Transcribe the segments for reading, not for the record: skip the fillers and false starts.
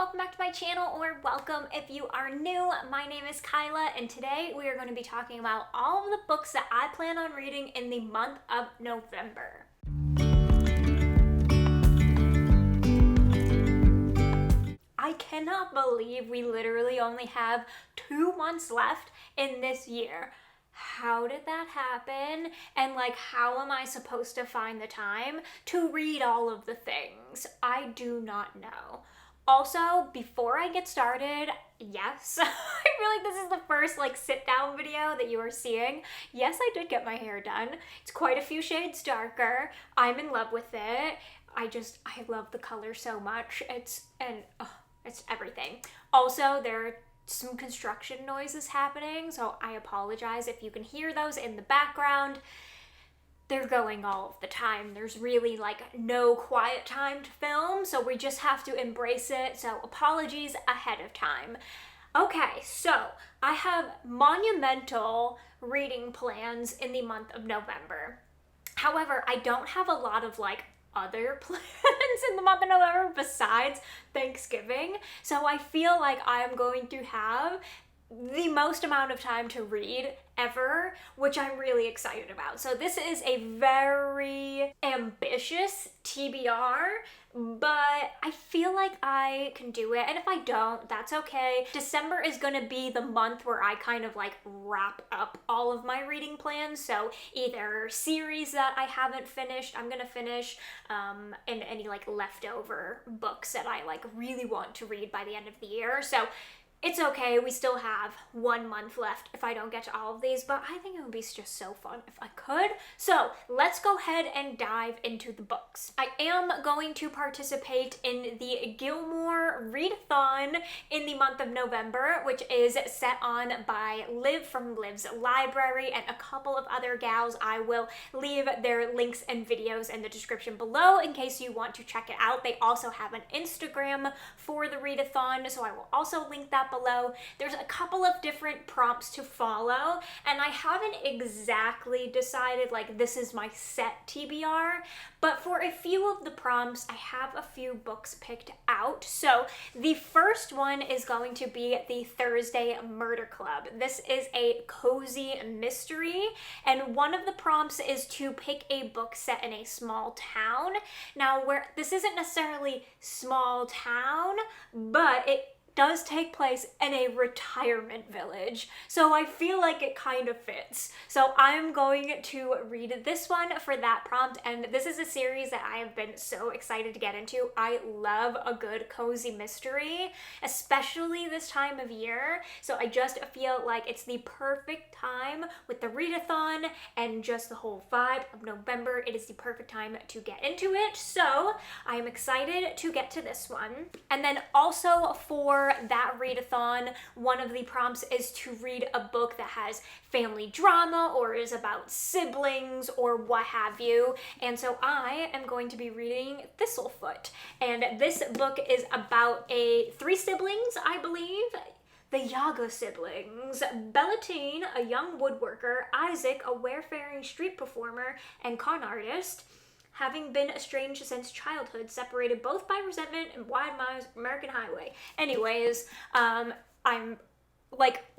welcome back to my channel, or welcome if you are new. My name is Kyla, and today we are going to be talking about all of the books that I plan on reading in the month of November. I cannot believe we literally only have 2 months left in this year. How did that happen? And how am I supposed to find the time to read all of the things? I do not know. Also, before I get started, yes, I feel like this is the first sit down video that you are seeing. Yes, I did get my hair done. It's quite a few shades darker. I'm in love with it. I love the color so much. It's everything. Also, there are some construction noises happening, so I apologize if you can hear those in the background. They're going all of the time. There's really no quiet time to film, so we just have to embrace it. So apologies ahead of time. Okay, so I have monumental reading plans in the month of November. However, I don't have a lot of other plans in the month of November besides Thanksgiving. So I feel like I'm going to have the most amount of time to read ever, which I'm really excited about. So this is a very ambitious TBR, but I feel like I can do it. And if I don't, that's okay. December is gonna be the month where I kind of wrap up all of my reading plans. So either series that I haven't finished, I'm gonna finish, and any leftover books that I really want to read by the end of the year. So it's okay, we still have 1 month left if I don't get to all of these, but I think it would be just so fun if I could. So let's go ahead and dive into the books. I am going to participate in the Gilmoreathon in the month of November, which is set on by Liv from Liv's Library and a couple of other gals. I will leave their links and videos in the description below in case you want to check it out. They also have an Instagram for the readathon, so I will also link that below. There's a couple of different prompts to follow, and I haven't exactly decided this is my set TBR, but for a few of the prompts I have a few books picked out. So the first one is going to be the Thursday Murder Club. This is a cozy mystery, and one of the prompts is to pick a book set in a small town. Now, where this isn't necessarily small town, but it does take place in a retirement village, so I feel like it kind of fits. So I'm going to read this one for that prompt, and this is a series that I have been so excited to get into. I love a good cozy mystery, especially this time of year, so I just feel like it's the perfect time with the readathon and just the whole vibe of November. It is the perfect time to get into it, so I am excited to get to this one. And then also for that readathon, one of the prompts is to read a book that has family drama or is about siblings or what have you. And so I am going to be reading Thistlefoot. And this book is about 3 siblings, I believe. The Yaga siblings, Bellatine, a young woodworker, Isaac, a wayfaring street performer and con artist, having been estranged since childhood, separated both by resentment and wide miles American highway. Anyways,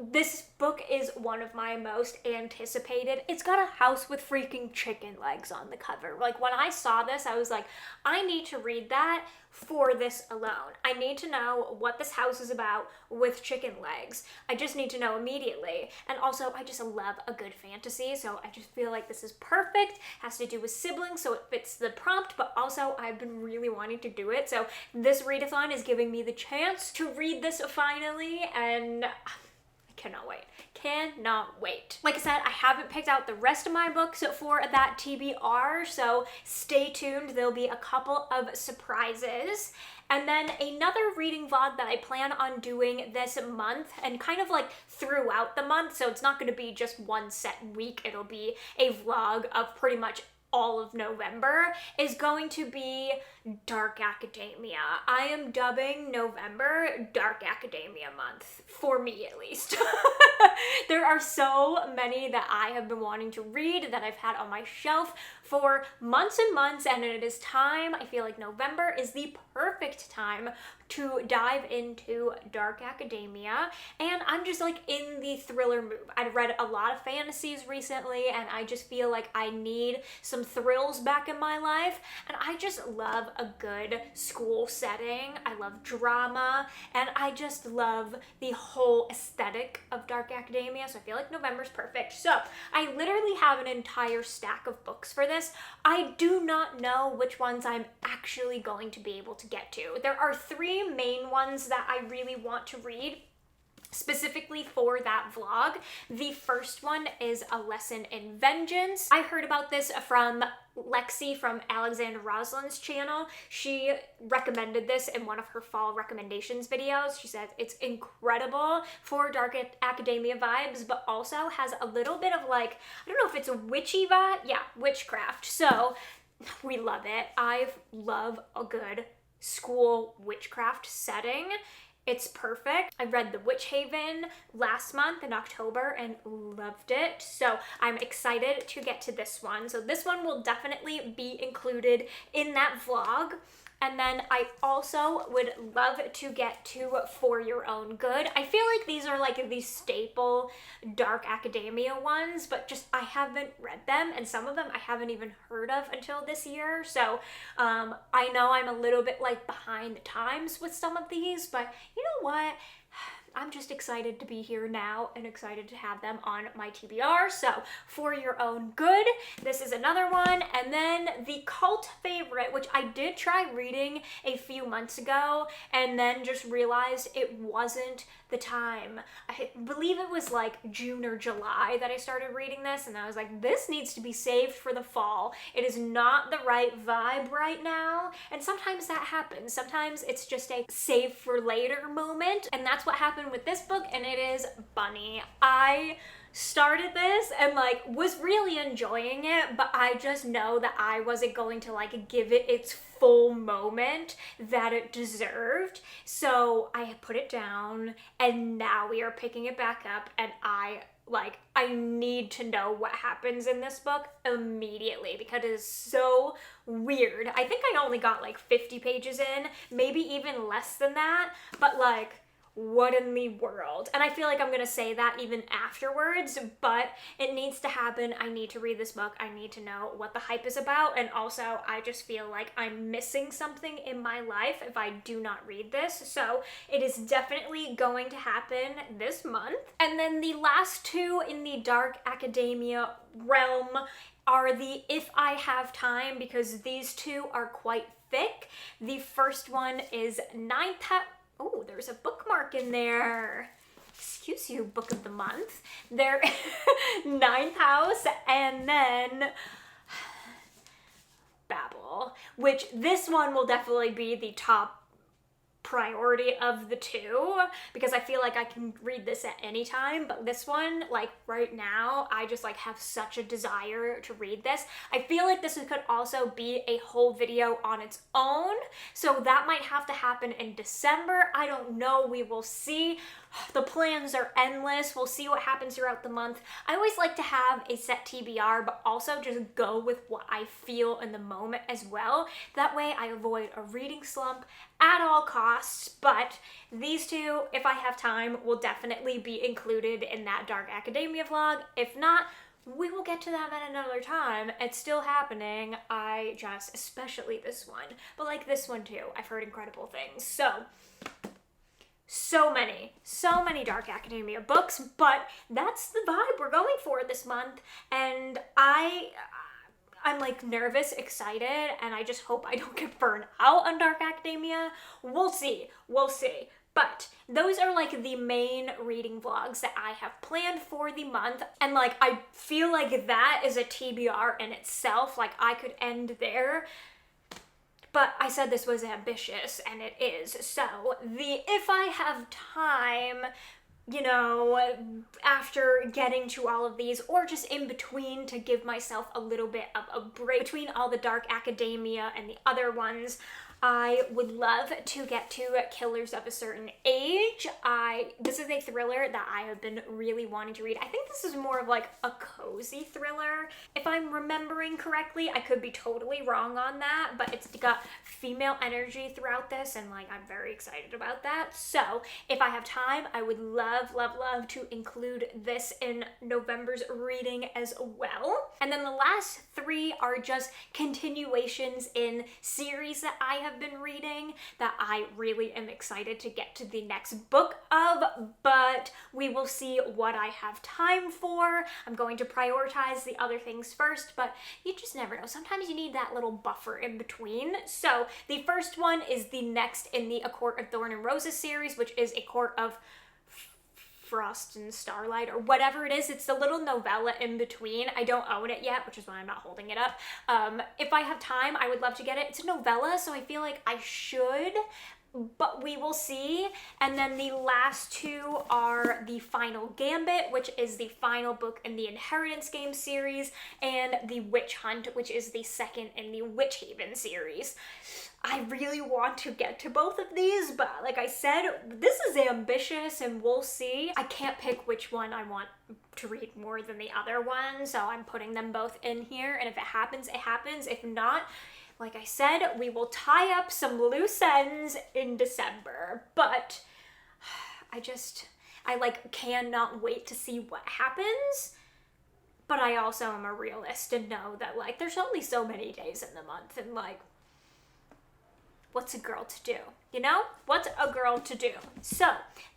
this book is one of my most anticipated. It's got a house with freaking chicken legs on the cover. When I saw this, I was like, I need to read that for this alone. I need to know what this house is about with chicken legs. I just need to know immediately. And also, I just love a good fantasy, so I just feel like this is perfect. Has to do with siblings, so it fits the prompt, but also I've been really wanting to do it. So this readathon is giving me the chance to read this finally, and cannot wait. Cannot wait. Like I said, I haven't picked out the rest of my books for that TBR, so stay tuned. There'll be a couple of surprises. And then another reading vlog that I plan on doing this month, and kind of throughout the month, so it's not going to be just one set week, it'll be a vlog of pretty much all of November, is going to be Dark Academia. I am dubbing November Dark Academia month, for me at least. There are so many that I have been wanting to read that I've had on my shelf for months and months, and it is time. I feel like November is the perfect time to dive into dark academia, and I'm just like in the thriller mood. I've read a lot of fantasies recently, and I just feel like I need some thrills back in my life, and I just love a good school setting. I love drama, and I just love the whole aesthetic of dark academia, so I feel like November's perfect. So I literally have an entire stack of books for this. I do not know which ones I'm actually going to be able to get to. There are 3 main ones that I really want to read specifically for that vlog. The first one is A Lesson in Vengeance. I heard about this from Lexi from Alexandra Roslin's channel. She recommended this in one of her fall recommendations videos. She said it's incredible for dark academia vibes, but also has a little bit of like, I don't know if it's a witchy vibe. Yeah, witchcraft. So we love it. I love a good school witchcraft setting. It's perfect. I read The Witch Haven last month in October and loved it. So I'm excited to get to this one. So this one will definitely be included in that vlog. And then I also would love to get to For Your Own Good. I feel like these are like the staple dark academia ones, but just I haven't read them, and some of them I haven't even heard of until this year. So I know I'm a little bit like behind the times with some of these, but you know what? I'm just excited to be here now and excited to have them on my TBR. So For Your Own Good, this is another one. And then the cult favorite, which I did try reading a few months ago and then just realized it wasn't the time. I believe it was like June or July that I started reading this, and I was like, this needs to be saved for the fall. It is not the right vibe right now. And sometimes that happens. Sometimes it's just a save for later moment, and that's what happened with this book, and it is Bunny. I started this and like was really enjoying it, but I just know that I wasn't going to like give it its full moment that it deserved. So I put it down, and now we are picking it back up, and I need to know what happens in this book immediately because it is so weird. I think I only got like 50 pages in, maybe even less than that, but like, what in the world? And I feel like I'm gonna say that even afterwards, but it needs to happen. I need to read this book. I need to know what the hype is about, and also I just feel like I'm missing something in my life if I do not read this. So it is definitely going to happen this month. And then the last 2 in the dark academia realm are the If I Have Time, because these 2 are quite thick. The first one is Ninth House. Oh, there's a bookmark in there. Excuse you, book of the month. There, Ninth House, and then Babel, which this one will definitely be the top priority of the 2 because I feel like I can read this at any time, but this one, like right now, I just like have such a desire to read this. I feel like this could also be a whole video on its own, so that might have to happen in December. I don't know, we will see. The plans are endless. We'll see what happens throughout the month. I always like to have a set TBR, but also just go with what I feel in the moment as well. That way I avoid a reading slump at all costs. But these 2, if I have time, will definitely be included in that dark academia vlog. If not, we will get to that at another time. It's still happening. Especially this one, but like this one too, I've heard incredible things. So many dark academia books, but that's the vibe we're going for this month, and I'm like nervous, excited, and I just hope I don't get burned out on dark academia. We'll see. But those are like the main reading vlogs that I have planned for the month, and like I feel like that is a TBR in itself. Like I could end there. But I said this was ambitious, and it is. So the If I Have Time, you know, after getting to all of these, or just in between to give myself a little bit of a break between all the dark academia and the other ones, I would love to get to Killers of a Certain Age. This is a thriller that I have been really wanting to read. I think this is more of like a cozy thriller, if I'm remembering correctly. I could be totally wrong on that, but it's got female energy throughout this, and like I'm very excited about that. So if I have time, I would love to include this in November's reading as well. And then the last 3 are just continuations in series that I have been reading that I really am excited to get to the next book of, but we will see what I have time for. I'm going to prioritize the other things first, but you just never know. Sometimes you need that little buffer in between. So the first one is the next in the A Court of Thorn and Roses series, which is A Court of Frost and Starlight, or whatever it is. It's the little novella in between. I don't own it yet, which is why I'm not holding it up. If I have time, I would love to get it. It's a novella, so I feel like I should, but we will see. And then the last 2 are The Final Gambit, which is the final book in the Inheritance Game series, and The Witch Hunt, which is the second in the Witch Haven series. I really want to get to both of these, but like I said, this is ambitious and we'll see. I can't pick which one I want to read more than the other one, so I'm putting them both in here, and if it happens, it happens. If not, like I said, we will tie up some loose ends in December. But I like cannot wait to see what happens. But I also am a realist and know that like there's only so many days in the month, and like, what's a girl to do? You know? What's a girl to do? So,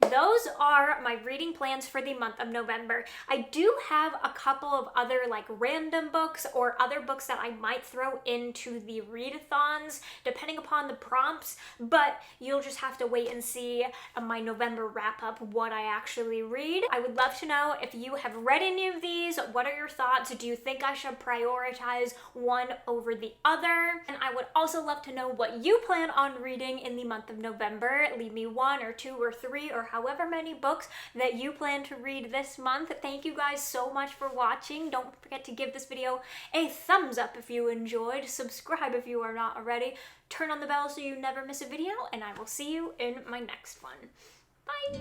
those are my reading plans for the month of November. I do have a couple of other like random books or other books that I might throw into the readathons, depending upon the prompts, but you'll just have to wait and see my November wrap up what I actually read. I would love to know if you have read any of these. What are your thoughts? Do you think I should prioritize one over the other? And I would also love to know what you plan on reading in the month of November. Leave me 1 or 2 or 3 or however many books that you plan to read this month. Thank you guys so much for watching. Don't forget to give this video a thumbs up if you enjoyed. Subscribe if you are not already. Turn on the bell so you never miss a video, and I will see you in my next one. Bye!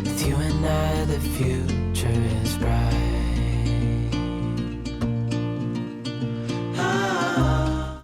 With you and I, the future